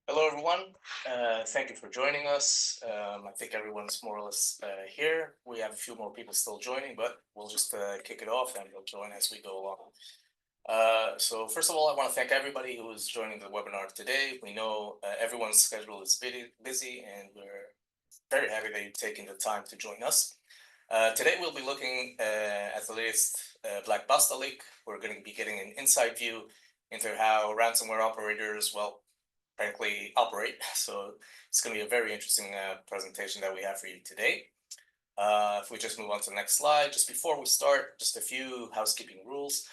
Hello, everyone. Thank you for joining us. I think everyone's more or less here. We have a few more people still joining, but we'll just kick it off and they'll join as we go along. So first of all, I want to thank everybody who is joining the webinar today. We know everyone's schedule is busy, and we're very happy that you're taking the time to join us. Today, we'll be looking at the latest Black Basta leak. We're going to be getting an inside view into how ransomware operators, well, frankly, operate. So it's going to be a very interesting presentation that we have for you today. If we just move on to the next slide, just before we start, just a few housekeeping rules.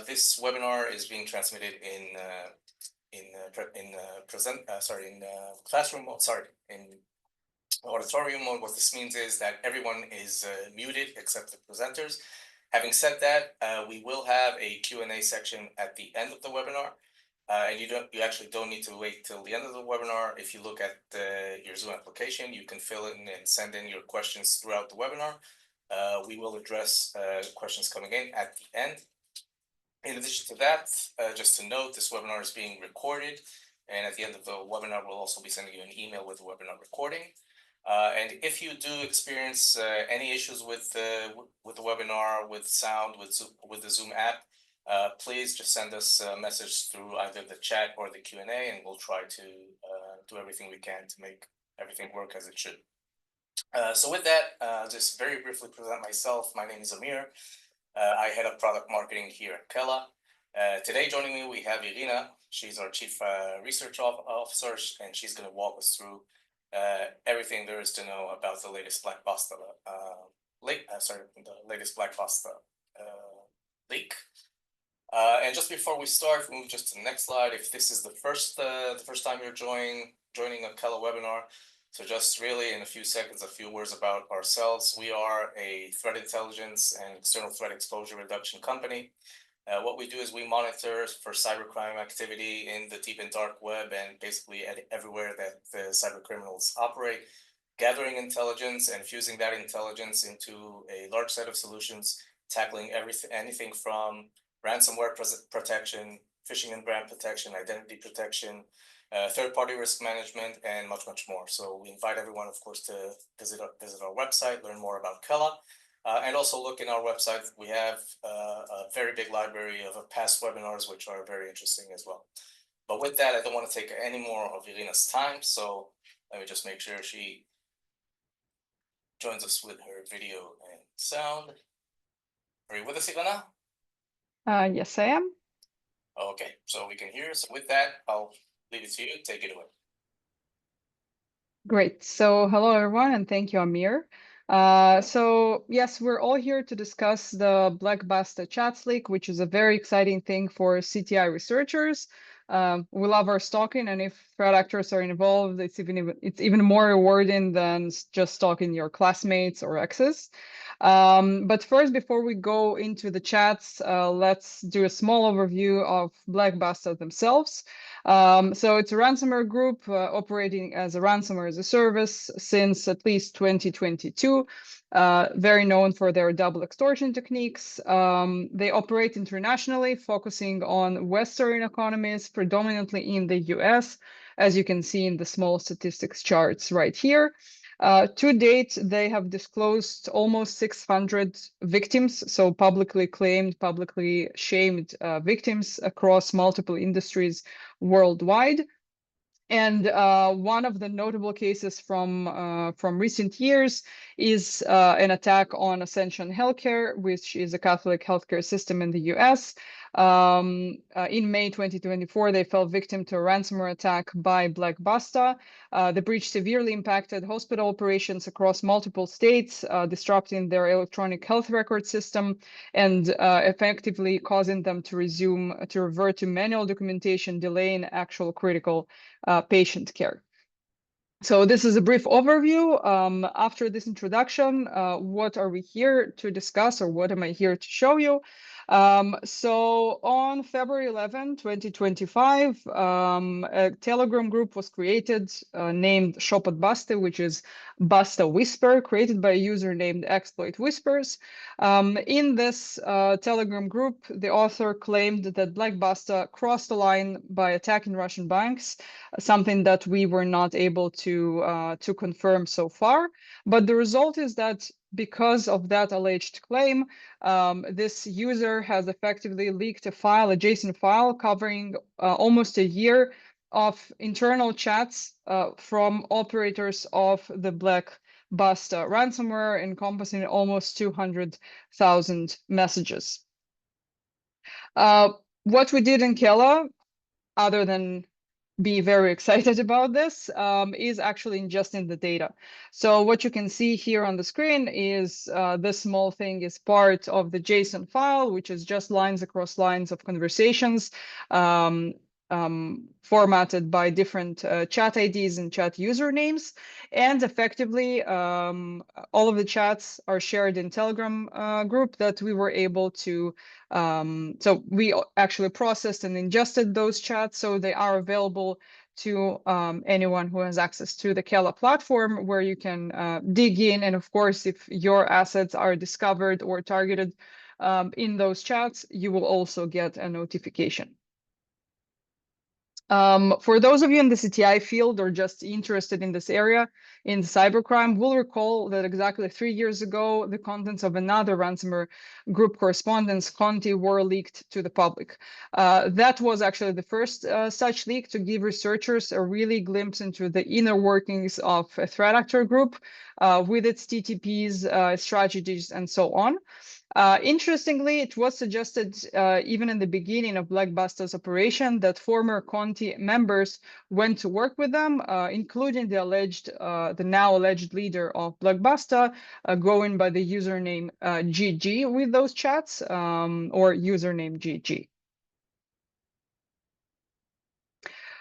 This webinar is being transmitted in classroom mode. In auditorium mode. What this means is that everyone is muted except the presenters. Having said that, we will have a Q&A section at the end of the webinar. And you actually don't need to wait till the end of the webinar. If you look at your Zoom application, you can fill in and send in your questions throughout the webinar. We will address questions coming in at the end. In addition to that, just to note, this webinar is being recorded, and at the end of the webinar, we'll also be sending you an email with the webinar recording. And if you do experience any issues with the webinar, with sound, with the Zoom app, please just send us a message through either the chat or the Q&A, and we'll try to do everything we can to make everything work as it should. So with that, I'll just very briefly present myself. My name is Amir. I head up product marketing here at KELA. Today joining me, we have Irina. She's our Chief Research Officer, and she's going to walk us through everything there is to know about the latest Black Basta the latest Black Basta leak. And just before we start, move just to the next slide. If this is the first time you're joining a KELA webinar, so just really in a few seconds, a few words about ourselves. We are a threat intelligence and external threat exposure reduction company. What we do is we monitor for cybercrime activity in the deep and dark web and basically everywhere that the cyber criminals operate, gathering intelligence and fusing that intelligence into a large set of solutions, tackling anything from ransomware protection, phishing and brand protection, identity protection, third-party risk management, and much, much more. So we invite everyone, of course, to visit our website, learn more about KELA, and also look in our website. We have a very big library of past webinars, which are very interesting as well. But with that, I don't want to take any more of Irina's time, so let me just make sure she joins us with her video and sound. Are you with us, Irina? Yes, I am. Okay, so we can hear. So with that, I'll leave it to you. Take it away. Great. So hello, everyone, and thank you, Amir. So yes, we're all here to discuss the Black Basta chats leak, which is a very exciting thing for CTI researchers. We love our stalking, and if threat actors are involved, it's even more rewarding than just stalking your classmates or exes. But first, before we go into the chats, let's do a small overview of Black Basta themselves. So it's a ransomware group operating as a ransomware as a service since at least 2022. Very known for their double extortion techniques. They operate internationally, focusing on Western economies, predominantly in the US, as you can see in the small statistics charts right here. To date, they have disclosed almost 600 victims, so publicly claimed, publicly shamed victims across multiple industries worldwide. And one of the notable cases from recent years is an attack on Ascension Healthcare, which is a Catholic healthcare system in the US. In May 2024, they fell victim to a ransomware attack by Black Basta. The breach severely impacted hospital operations across multiple states, disrupting their electronic health record system and effectively causing them to revert to manual documentation, delaying actual critical patient care. So this is a brief overview. After this introduction, what are we here to discuss, or what am I here to show you? So on February 11, 2025, a Telegram group was created named Shop at Basta, which is Basta Whisper, created by a user named Exploit Whispers. In this Telegram group, the author claimed that Black Basta crossed the line by attacking Russian banks, something that we were not able to confirm so far. But the result is that because of that alleged claim, this user has effectively leaked a file, a JSON file covering almost a year of internal chats from operators of the Black Basta ransomware, encompassing almost 200,000 messages. What we did in KELA, other than be very excited about this, is actually ingesting the data. So what you can see here on the screen is this small thing is part of the JSON file, which is just lines across lines of conversations formatted by different chat IDs and chat usernames. And effectively, all of the chats are shared in Telegram group that we were able to so we actually processed and ingested those chats, so they are available to anyone who has access to the KELA platform, where you can dig in. And of course, if your assets are discovered or targeted in those chats, you will also get a notification. For those of you in the CTI field or just interested in this area in cybercrime, will recall that exactly 3 years ago, the contents of another ransomware group correspondence, Conti, were leaked to the public. That was actually the first such leak to give researchers a really glimpse into the inner workings of a threat actor group with its TTPs, strategies, and so on. Interestingly, it was suggested even in the beginning of Black Basta's operation that former Conti members went to work with them, including the now alleged leader of Black Basta, going by the username GG with those chats, or username GG.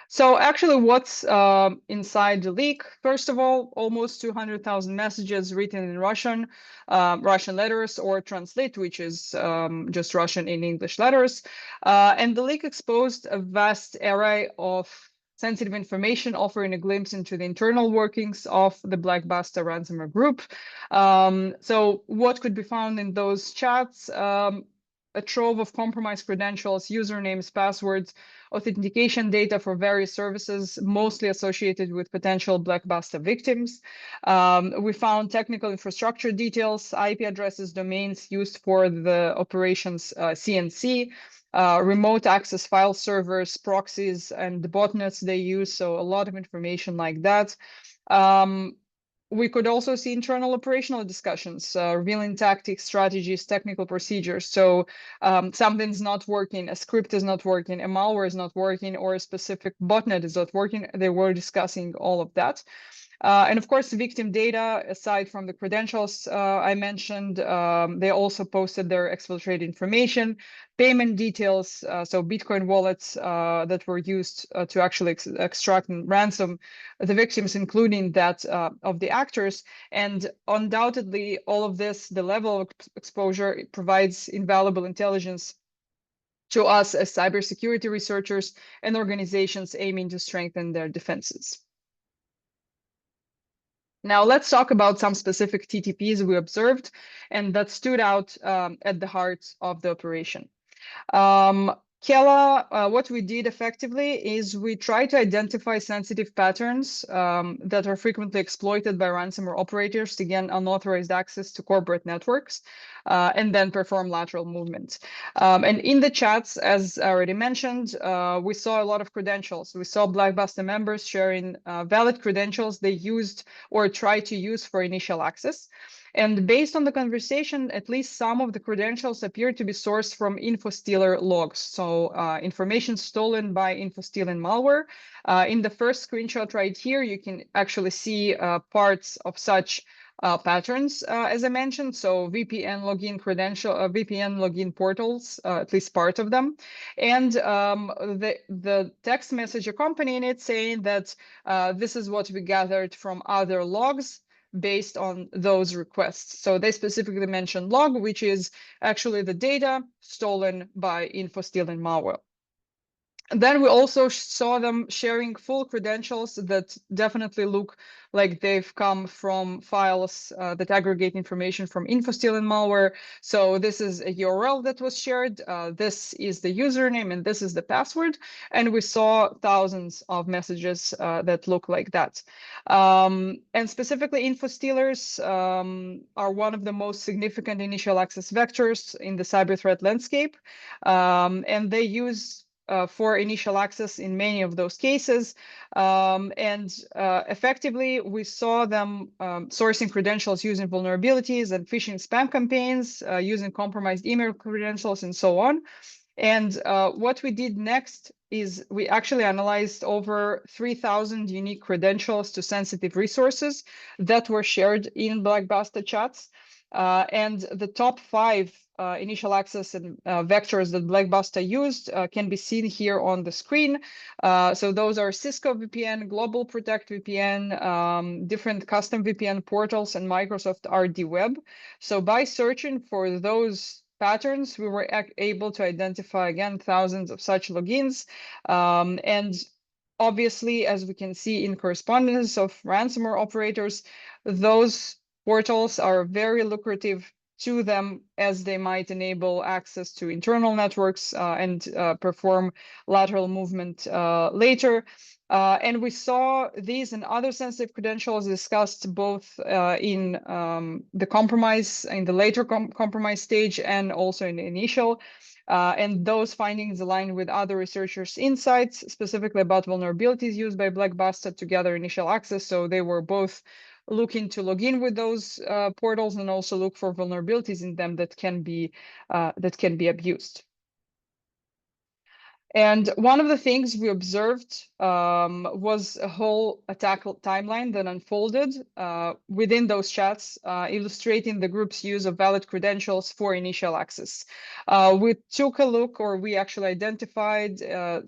So actually, what's inside the leak? First of all, almost 200,000 messages written in Russian, Russian letters, or translate, which is just Russian in English letters. And the leak exposed a vast array of sensitive information, offering a glimpse into the internal workings of the Black Basta ransomware group. So what could be found in those chats? A trove of compromised credentials, usernames, passwords, authentication data for various services, mostly associated with potential Black Basta victims. We found technical infrastructure details, IP addresses, domains used for the operations CNC, remote access file servers, proxies, and the botnets they use. So a lot of information like that. We could also see internal operational discussions, revealing tactics, strategies, technical procedures. So something's not working, a script is not working, a malware is not working, or a specific botnet is not working. They were discussing all of that. And of course, the victim data, aside from the credentials I mentioned, they also posted their exfiltrated information, payment details, so Bitcoin wallets that were used to actually extract and ransom the victims, including that of the actors. And undoubtedly, all of this, the level of exposure, it provides invaluable intelligence to us as cybersecurity researchers and organizations aiming to strengthen their defenses. Now let's talk about some specific TTPs we observed and that stood out at the heart of the operation. KELA, what we did effectively is we tried to identify sensitive patterns that are frequently exploited by ransomware operators to gain unauthorized access to corporate networks, and then perform lateral movement. And in the chats, as I already mentioned, we saw a lot of credentials. We saw Black Basta members sharing valid credentials they used or tried to use for initial access. And based on the conversation, at least some of the credentials appear to be sourced from InfoStealer logs. So information stolen by InfoStealing malware. In the first screenshot right here, you can actually see parts of such patterns, as I mentioned. So VPN login VPN login portals, at least part of them. And the text message accompanying it saying that this is what we gathered from other logs based on those requests. So they specifically mentioned log, which is actually the data stolen by info-stealing malware. Then we also saw them sharing full credentials that definitely look like they've come from files that aggregate information from info-stealing malware. So this is a URL that was shared. This is the username and this is the password. And we saw thousands of messages that look like that. And specifically, info stealers are one of the most significant initial access vectors in the cyber threat landscape. And they use for initial access in many of those cases. Effectively, we saw them sourcing credentials using vulnerabilities and phishing spam campaigns, using compromised email credentials, and so on. And what we did next is we actually analyzed over 3,000 unique credentials to sensitive resources that were shared in Black Basta chats. And the top 5 initial access and vectors that Black Basta used can be seen here on the screen. So those are Cisco VPN, Global Protect VPN, different custom VPN portals, and Microsoft RD Web. So by searching for those patterns, we were able to identify, again, thousands of such logins. And obviously, as we can see in correspondence of ransomware operators, those portals are very lucrative to them, as they might enable access to internal networks and perform lateral movement later. And we saw these and other sensitive credentials discussed both in the compromise, in the later compromise stage, and also in the initial. And those findings align with other researchers' insights, specifically about vulnerabilities used by Black Basta to gather initial access. So they were both looking to log in with those portals and also look for vulnerabilities in them that can be abused. And one of the things we observed was a whole attack timeline that unfolded within those chats, illustrating the group's use of valid credentials for initial access. We took a look, or we actually identified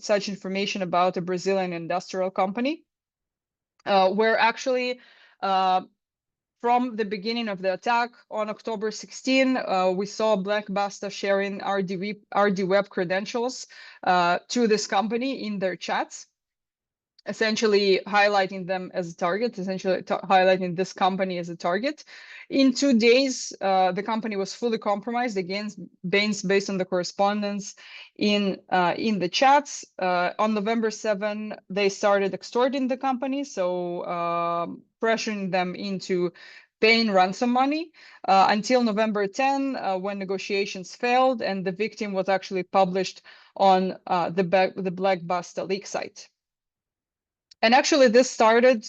such information about a Brazilian industrial company, where actually from the beginning of the attack on October 16, we saw Black Basta sharing RD Web credentials to this company in their chats, essentially highlighting them as a target, essentially highlighting this company as a target. In 2 days, the company was fully compromised against based on the correspondence in the chats. On November 7, they started extorting the company, so pressuring them into paying ransom money until November 10, when negotiations failed and the victim was actually published on the Black Basta leak site. And actually, this started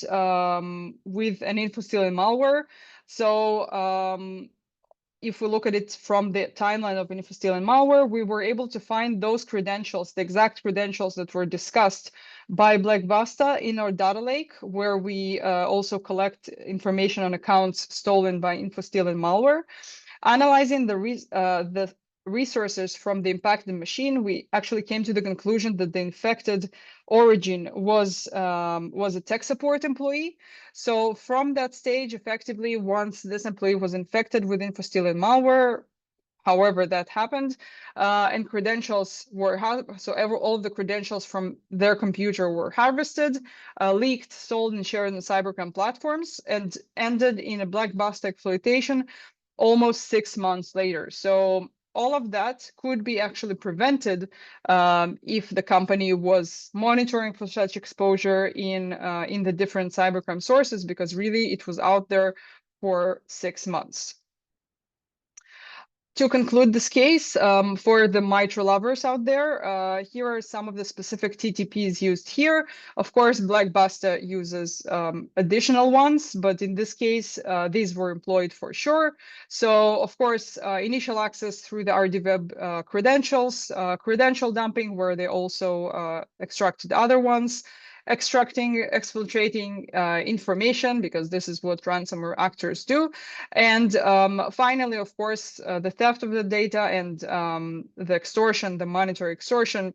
with an info-stealing malware. So if we look at it from the timeline of info-stealing malware, we were able to find those credentials, the exact credentials that were discussed by Black Basta in our data lake, where we also collect information on accounts stolen by info-stealing malware. Analyzing the resources from the impacted machine, we actually came to the conclusion that the infected origin was a tech support employee. So from that stage, effectively, once this employee was infected with info-stealing malware, however that happened, and credentials were all of the credentials from their computer were harvested, leaked, sold, and shared on cybercrime platforms, and ended in a Black Basta exploitation almost 6 months later. So all of that could be actually prevented if the company was monitoring for such exposure in the different cybercrime sources, because really it was out there for 6 months. To conclude this case, for the MITRE lovers out there, here are some of the specific TTPs used here. Of course, Black Basta uses additional ones, but in this case, these were employed for sure. So, of course, initial access through the RDWeb credentials, credential dumping, where they also extracted other ones, extracting, exfiltrating information, because this is what ransomware actors do. And finally, of course, the theft of the data and the extortion, the monetary extortion,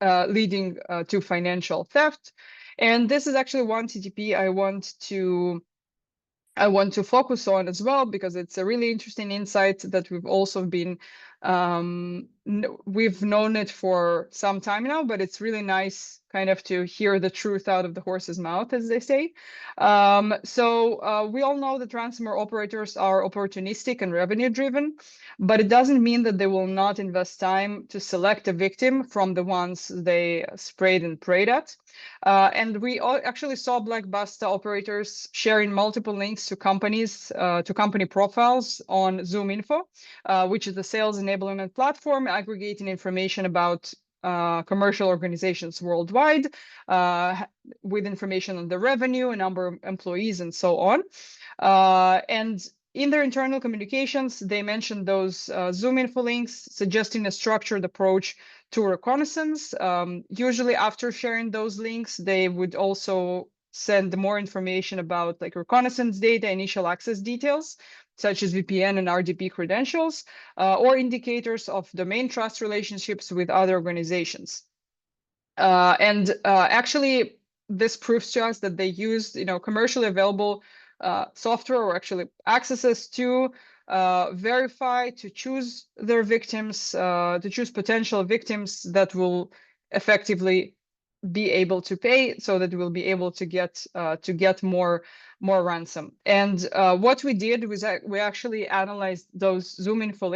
leading to financial theft. And this is actually one TTP I want to I want to focus on as well, because it's a really interesting insight that we've also been we've known it for some time now, but it's really nice kind of to hear the truth out of the horse's mouth, as they say. So we all know that ransomware operators are opportunistic and revenue driven, but it doesn't mean that they will not invest time to select a victim from the ones they sprayed and prayed at. And we actually saw Black Basta operators sharing multiple links to companies, to company profiles on ZoomInfo, which is the sales enablement platform aggregating information about commercial organizations worldwide, with information on the revenue, a number of employees, and so on. And in their internal communications, they mentioned those ZoomInfo links, suggesting a structured approach to reconnaissance. Usually after sharing those links, they would also send more information about like reconnaissance data, initial access details, such as VPN and RDP credentials, or indicators of domain trust relationships with other organizations. Actually, this proves to us that they used, commercially available software, or actually accesses to verify, to choose their victims, to choose potential victims that will effectively be able to pay, so that we'll be able to get more ransom. And what we did was we actually analyzed those ZoomInfo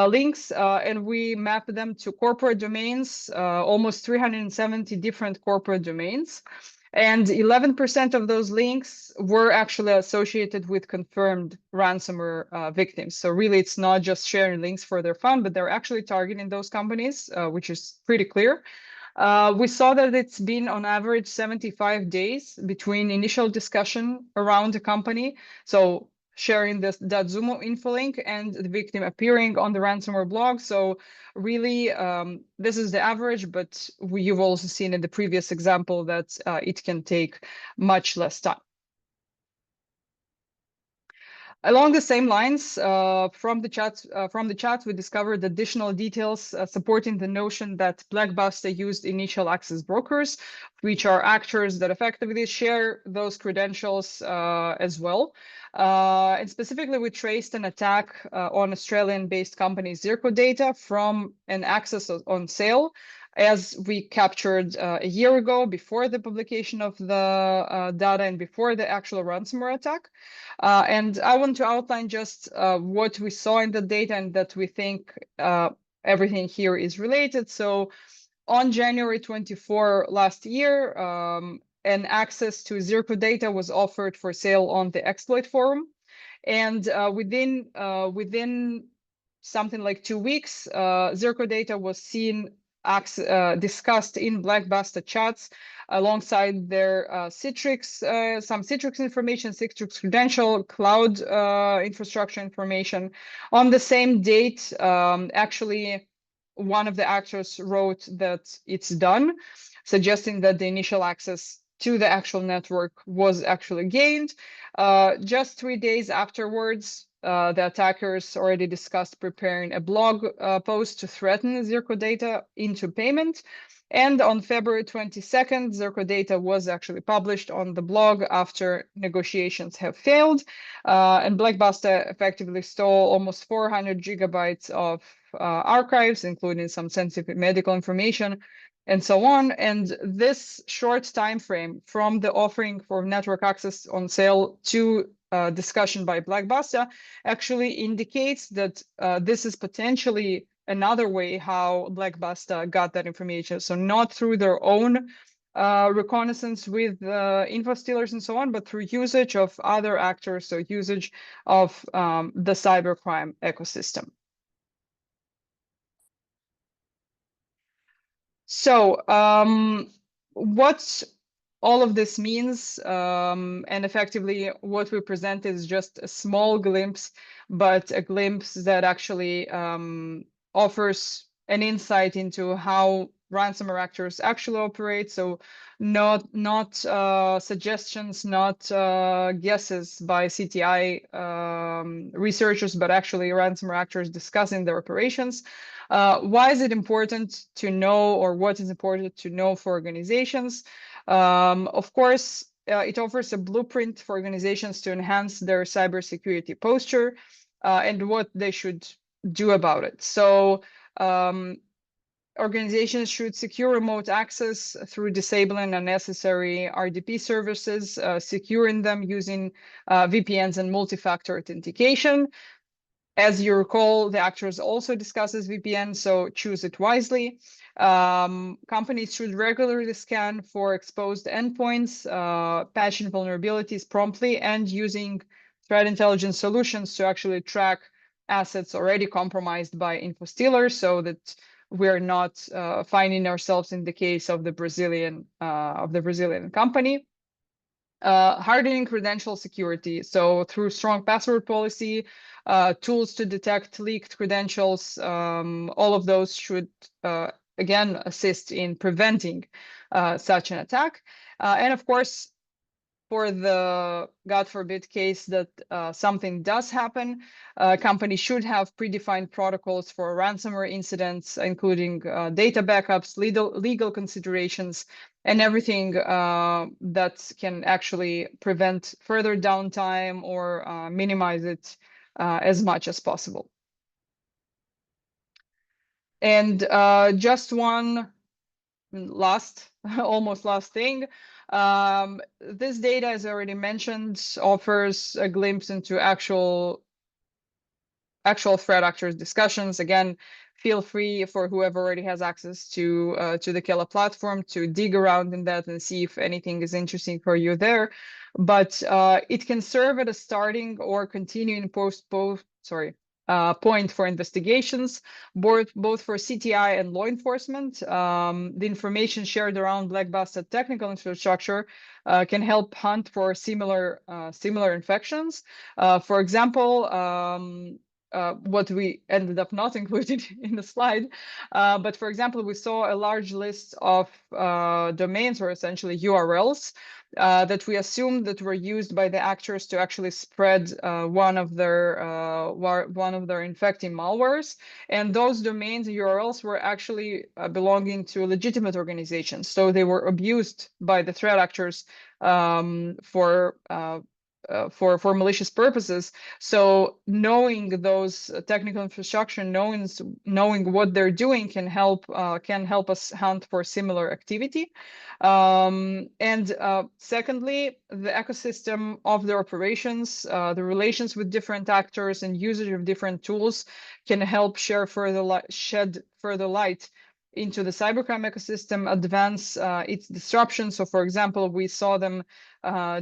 links, and we mapped them to corporate domains, almost 370 different corporate domains. And 11% of those links were actually associated with confirmed ransomware victims. So really, it's not just sharing links for their fun, but they're actually targeting those companies, which is pretty clear. We saw that it's been on average 75 days between initial discussion around the company, so sharing that ZoomInfo link, and the victim appearing on the ransomware blog. So really, this is the average, but you've also seen in the previous example that it can take much less time. Along the same lines, from the chat, we discovered additional details supporting the notion that Black Basta used initial access brokers, which are actors that effectively share those credentials as well. And specifically, we traced an attack on Australian-based company Zirco Data from an access on sale, as we captured a year ago, before the publication of the data and before the actual ransomware attack. And I want to outline just what we saw in the data, and that we think everything here is related. So on January 24 last year, an access to Zirco Data was offered for sale on the exploit forum. And within something like 2 weeks, Zirco Data was seen discussed in Black Basta chats alongside their Citrix, some Citrix information, Citrix credential, cloud infrastructure information. On the same date, actually, one of the actors wrote that it's done, suggesting that the initial access to the actual network was actually gained. Just 3 days afterwards, the attackers already discussed preparing a blog post to threaten Zirco Data into payment. And on February 22nd, Zirco Data was actually published on the blog after negotiations have failed. And Black Basta effectively stole almost 400 gigabytes of archives, including some sensitive medical information, and so on. And this short time frame from the offering for network access on sale to discussion by Black Basta actually indicates that this is potentially another way how Black Basta got that information. So not through their own reconnaissance with info stealers and so on, but through usage of other actors, so usage of the cybercrime ecosystem. So what all of this means, and effectively what we present is just a small glimpse, but a glimpse that actually offers an insight into how ransomware actors actually operate. So not suggestions, not guesses by CTI researchers, but actually ransomware actors discussing their operations. Why is it important to know, or what is important to know for organizations? Of course, it offers a blueprint for organizations to enhance their cybersecurity posture and what they should do about it. So organizations should secure remote access through disabling unnecessary RDP services, securing them using VPNs and multi-factor authentication. As you recall, the actors also discusses VPN, so choose it wisely. Companies should regularly scan for exposed endpoints, patching vulnerabilities promptly, and using threat intelligence solutions to actually track assets already compromised by info stealers, so that we're not finding ourselves in the case of the Brazilian company. Hardening credential security. So through strong password policy, tools to detect leaked credentials, all of those should, again, assist in preventing such an attack. And of course, for the God forbid case that something does happen, companies should have predefined protocols for ransomware incidents, including data backups, legal considerations, and everything that can actually prevent further downtime or minimize it as much as possible. And just one last, almost last thing. This data, as I already mentioned, offers a glimpse into actual threat actors discussions. Again, feel free for whoever already has access to the KELA platform to dig around in that and see if anything is interesting for you there. But it can serve as a starting or continuing point for investigations, both for CTI and law enforcement. The information shared around Black Basta technical infrastructure can help hunt for similar infections. For example, what we ended up not including in the slide, but for example, we saw a large list of domains, or essentially URLs, that we assumed that were used by the actors to actually spread one of their infecting malwares. And those domains URLs were actually belonging to legitimate organizations. So they were abused by the threat actors for malicious purposes. So knowing those technical infrastructure, knowing what they're doing can help us hunt for similar activity. And secondly, the ecosystem of the operations, the relations with different actors and usage of different tools can help shed further light into the cybercrime ecosystem, advance its disruption. So for example, we saw them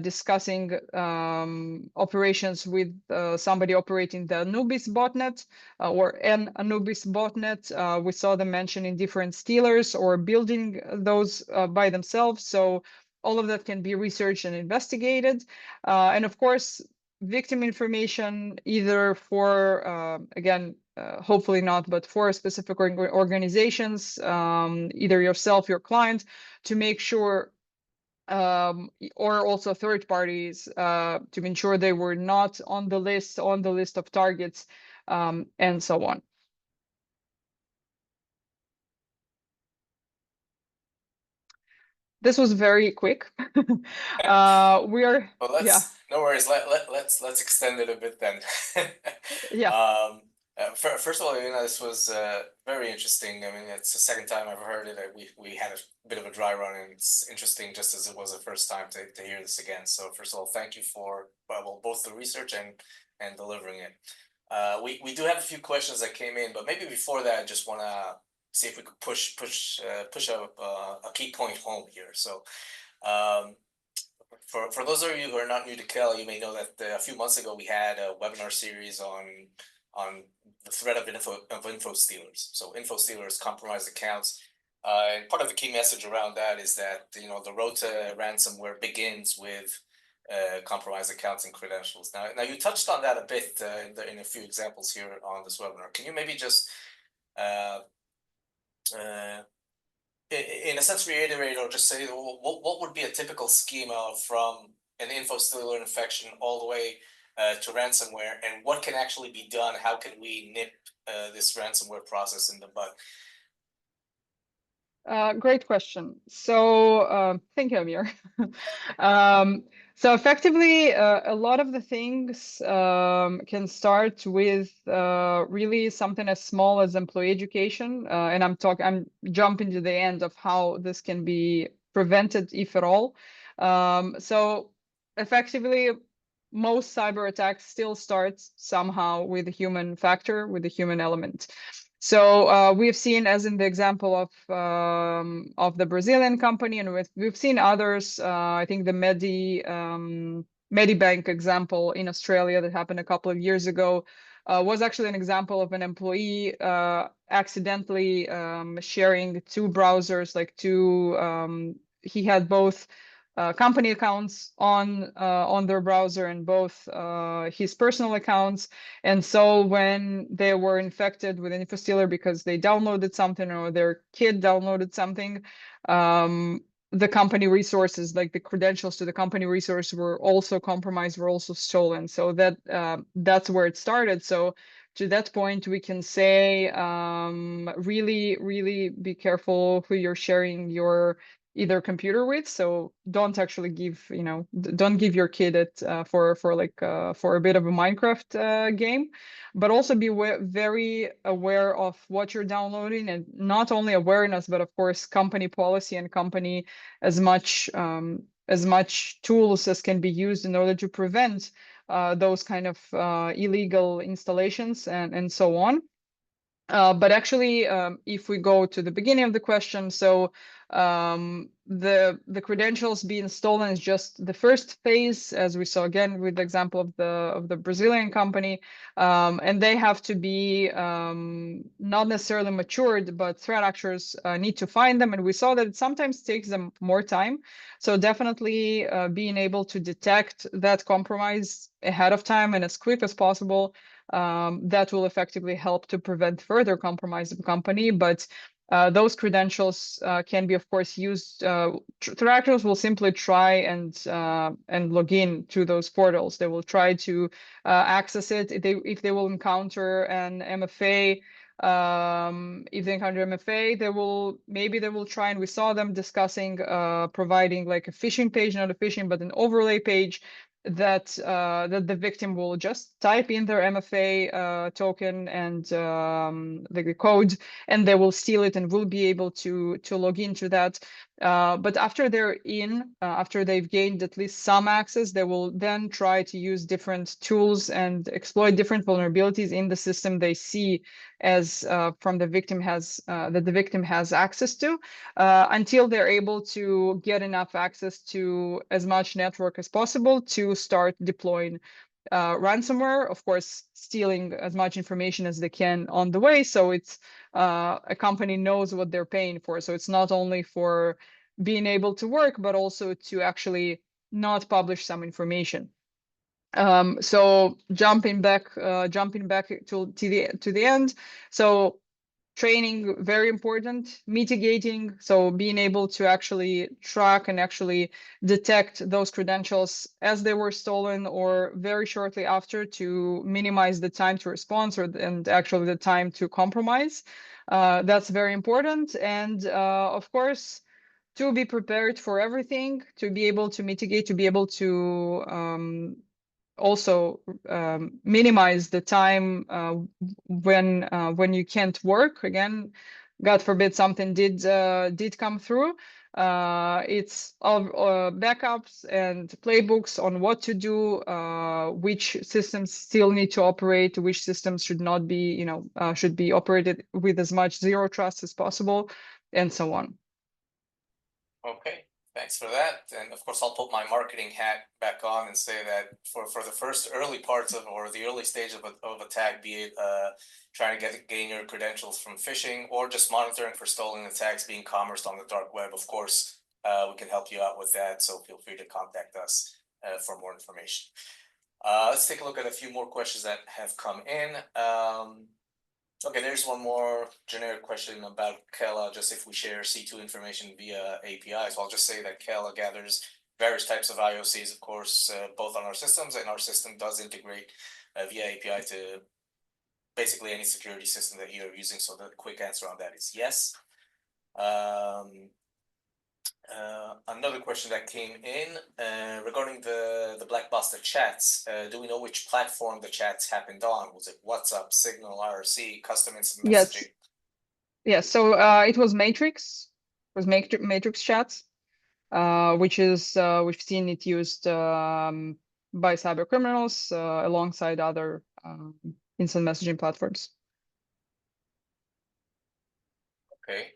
discussing operations with somebody operating the Anubis botnet or an Anubis botnet. We saw them mentioning different stealers or building those by themselves. So all of that can be researched and investigated. And of course, victim information, either for, again, hopefully not, but for specific organizations, either yourself, your client, to make sure, or also third parties, to ensure they were not on the list of targets, and so on. This was very quick. We are, Well, yeah, no worries. Let's extend it a bit then. yeah. First of all, this was very interesting. I mean, it's the second time I've heard it. We had a bit of a dry run, and it's interesting just as it was the first time to hear this again. So first of all, thank you for both the research and delivering it. We do have a few questions that came in, but maybe before that, I just want to see if we could push a key point home here. So. For those of you who are not new to KELA, you may know that a few months ago we had a webinar series on the threat of info stealers. So info stealers, compromised accounts. And part of the key message around that is that the road to ransomware begins with compromised accounts and credentials. Now you touched on that a bit in a few examples here on this webinar. Can you maybe just in a sense reiterate or just say what would be a typical schema from an info stealer infection all the way to ransomware, and what can actually be done? How can we nip this ransomware process in the bud? Great question. So, thank you, Amir. Um, so effectively, a lot of the things can start with really something as small as employee education. And I'm jumping to the end of how this can be prevented, if at all. So effectively, most cyber attacks still start somehow with a human factor, with a human element. So we've seen, as in the example of the Brazilian company, and we've seen others. I think the Medibank example in Australia that happened a couple of years ago was actually an example of an employee accidentally sharing two browsers, like two. He had both company accounts on their browser and both his personal accounts. And so when they were infected with an infostealer because they downloaded something or their kid downloaded something, the company resources, like the credentials to the company resource, were also compromised, were also stolen. So that's where it started. So to that point, we can say really, really be careful who you're sharing your either computer with. So don't actually give, don't give your kid it for a bit of a Minecraft game, but also be very aware of what you're downloading, and not only awareness, but of course company policy and company as much tools as can be used in order to prevent those kind of illegal installations and so on. But actually, if we go to the beginning of the question, so the credentials being stolen is just the first phase, as we saw again with the example of the Brazilian company, and they have to be not necessarily matured, but threat actors need to find them, and we saw that it sometimes takes them more time. So definitely being able to detect that compromise ahead of time and as quick as possible, that will effectively help to prevent further compromise of the company. But those credentials can be, of course, used. Threat actors will simply try and log in to those portals. They will try to access it. If they will encounter an MFA, if they encounter MFA, they will try, and we saw them discussing providing like a phishing page, not a phishing, but an overlay page that the victim will just type in their MFA token and the code, and they will steal it and will be able to log into that. But after they're in, after they've gained at least some access, they will then try to use different tools and exploit different vulnerabilities in the system they see as from the victim that the victim has access to, until they're able to get enough access to as much network as possible to start deploying ransomware, of course, stealing as much information as they can on the way. So it's a company knows what they're paying for. So it's not only for being able to work, but also to actually not publish some information. So jumping back to the end. So training, very important. Mitigating, so being able to actually track and actually detect those credentials as they were stolen or very shortly after, to minimize the time to response and actually the time to compromise. That's very important. And of course, to be prepared for everything, to be able to mitigate, to be able to also minimize the time when you can't work. Again, God forbid something did come through. It's of backups and playbooks on what to do, which systems still need to operate, which systems should not be, should be operated with as much zero trust as possible, and so on. Okay, thanks for that. And of course, I'll put my marketing hat back on and say that for the first early parts of, or the early stage of attack, be it trying to gain your credentials from phishing or just monitoring for stolen attacks being commerced on the dark web, of course, we can help you out with that. So feel free to contact us for more information. Let's take a look at a few more questions that have come in. Okay, there's one more generic question about KELA, just if we share C2 information via API. So I'll just say that KELA gathers various types of IOCs, of course, both on our systems, and our system does integrate via API to basically any security system that you're using. So the quick answer on that is yes. Another question that came in regarding the Black Basta chats. Do we know which platform the chats happened on? Was it WhatsApp, Signal, IRC, custom instant Yes, messaging? yes. So it was Matrix. It was Matrix chats, which is we've seen it used by cyber criminals alongside other instant messaging platforms. Okay.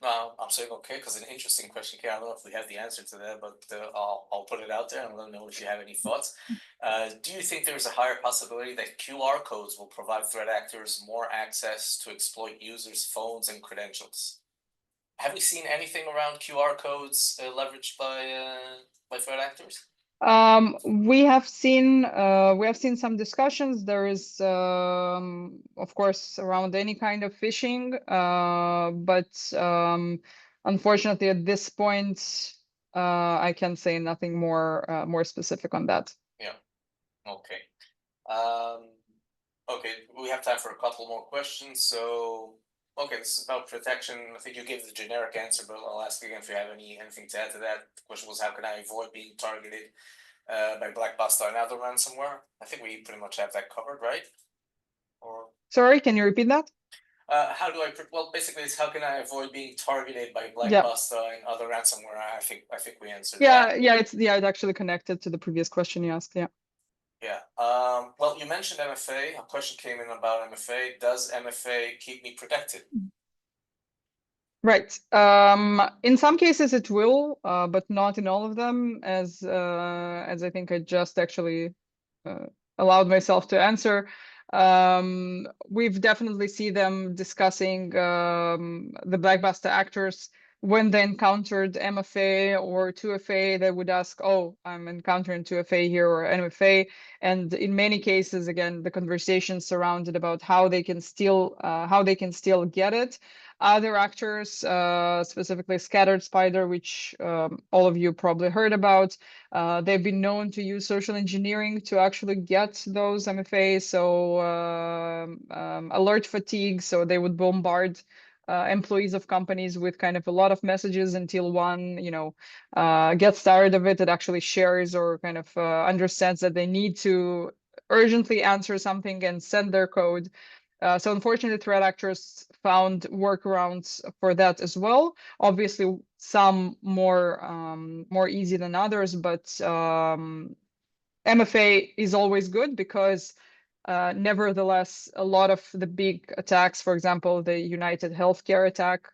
Well, I'm saying okay because an interesting question. Okay, I don't know if we have the answer to that, but I'll put it out there and let me know if you have any thoughts. Do you think there's a higher possibility that QR codes will provide threat actors more access to exploit users' phones and credentials? Have we seen anything around QR codes leveraged by threat actors? We have seen some discussions. There is, of course, around any kind of phishing, but unfortunately, at this point, I can say nothing more specific on that. Yeah. Okay. Um, okay, we have time for a couple more questions. So, okay, this is about protection. I think you gave the generic answer, but I'll ask again if you have anything to add to that. The question was, how can I avoid being targeted by Black Basta and other ransomware? I think we pretty much have that covered, right? Or Sorry, can you repeat that? how do I? Well, basically, it's how can I avoid being targeted by Black Yeah, Basta and other ransomware? I think we answered yeah, that. yeah. It's actually connected to the previous question you asked. Yeah. Yeah. Well, you mentioned MFA. A question came in about MFA. Does MFA keep me protected? Right. In some cases it will, but not in all of them, as I think I just actually uh, allowed myself to answer. We've definitely see them discussing the Black Basta actors when they encountered MFA or 2FA. They would ask, "Oh, I'm encountering 2FA here or MFA," and in many cases, again, the conversation surrounded about how they can still get it. Other actors, specifically Scattered Spider, which all of you probably heard about, they've been known to use social engineering to actually get those MFAs. So alert fatigue. So they would bombard employees of companies with kind of a lot of messages until one, gets tired of it. It actually shares or kind of understands that they need to urgently answer something and send their code. So unfortunately, threat actors found workarounds for that as well. Obviously, some more easy than others, but MFA is always good because nevertheless, a lot of the big attacks, for example, the United Healthcare attack,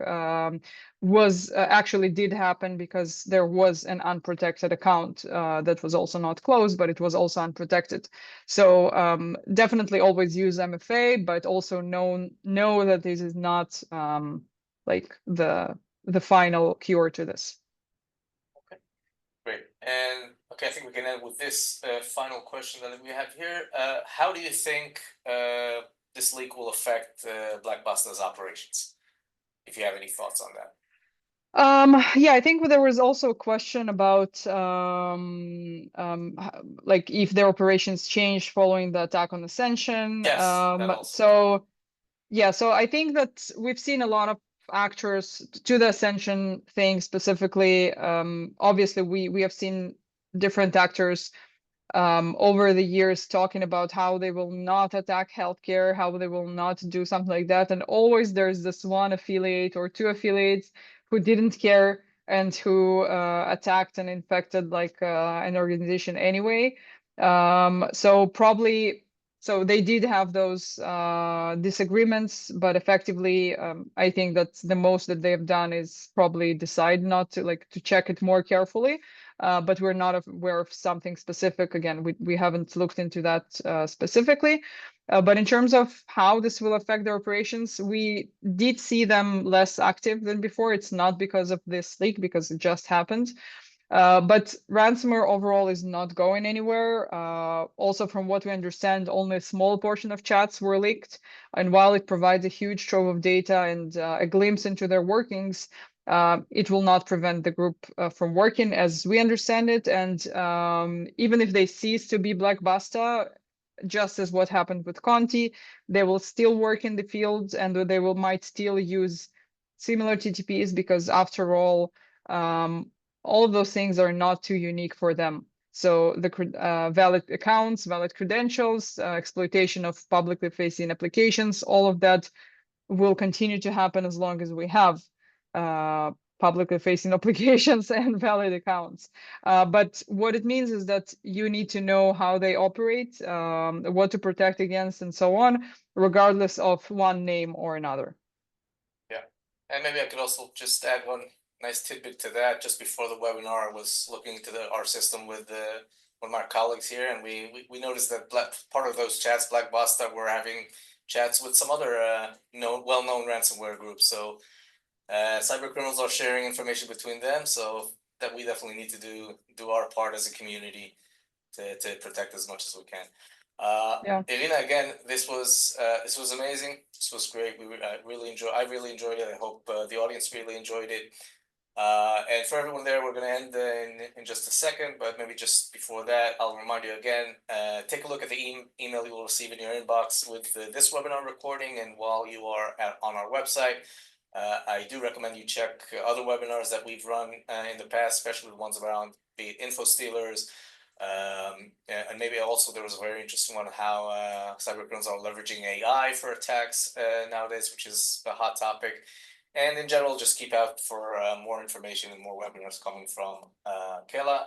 was actually did happen because there was an unprotected account that was also not closed, but it was also unprotected. So definitely always use MFA, but also know that this is not like the final cure to this. Okay, great. And okay, I think we can end with this final question that we have here. How do you think this leak will affect Black Basta's operations? If you have any thoughts on that. Yeah, I think there was also a question about like if their operations changed following the attack on Ascension. Yes, that also. So yeah, so I think that we've seen a lot of actors to the Ascension thing specifically. Obviously, we have seen different actors over the years talking about how they will not attack healthcare, how they will not do something like that. And always there's this one affiliate or two affiliates who didn't care and who attacked and infected like an organization anyway. So they did have those disagreements, but effectively, I think that the most that they've done is probably decide not to check it more carefully. But we're not aware of something specific. Again, we haven't looked into that specifically. But in terms of how this will affect their operations, we did see them less active than before. It's not because of this leak, because it just happened. But ransomware overall is not going anywhere. Also, from what we understand, only a small portion of chats were leaked. And while it provides a huge trove of data and a glimpse into their workings, it will not prevent the group from working as we understand it. And even if they cease to be Black Basta, just as what happened with Conti, they will still work in the field and they might still use similar TTPs, because after all of those things are not too unique for them. So the valid accounts, valid credentials, exploitation of publicly facing applications, all of that will continue to happen as long as we have publicly facing applications and valid accounts. But what it means is that you need to know how they operate, what to protect against, and so on, regardless of one name or another. Yeah, and maybe I could also just add one nice tidbit to that. Just before the webinar, I was looking into our system with one of my colleagues here, and we noticed that part of those chats, Black Basta, were having chats with some other well-known ransomware groups. So cyber criminals are sharing information between them. So that we definitely need to do our part as a community to protect as much as we can. Yeah. Irina, again, this was amazing. This was great. I really enjoyed it. I hope the audience really enjoyed it. And for everyone there, we're going to end in just a second, but maybe just before that, I'll remind you again, take a look at the email you will receive in your inbox with this webinar recording. And while you are on our website, I do recommend you check other webinars that we've run in the past, especially the ones around the info stealers. And maybe also there was a very interesting one on how cyber criminals are leveraging AI for attacks nowadays, which is a hot topic. And in general, just keep out for more information and more webinars coming from KELA.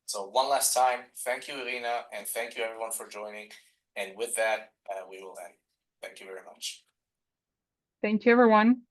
So one last time, thank you, Irina, and thank you everyone for joining. And with that, we will end. Thank you very much. Thank you, everyone.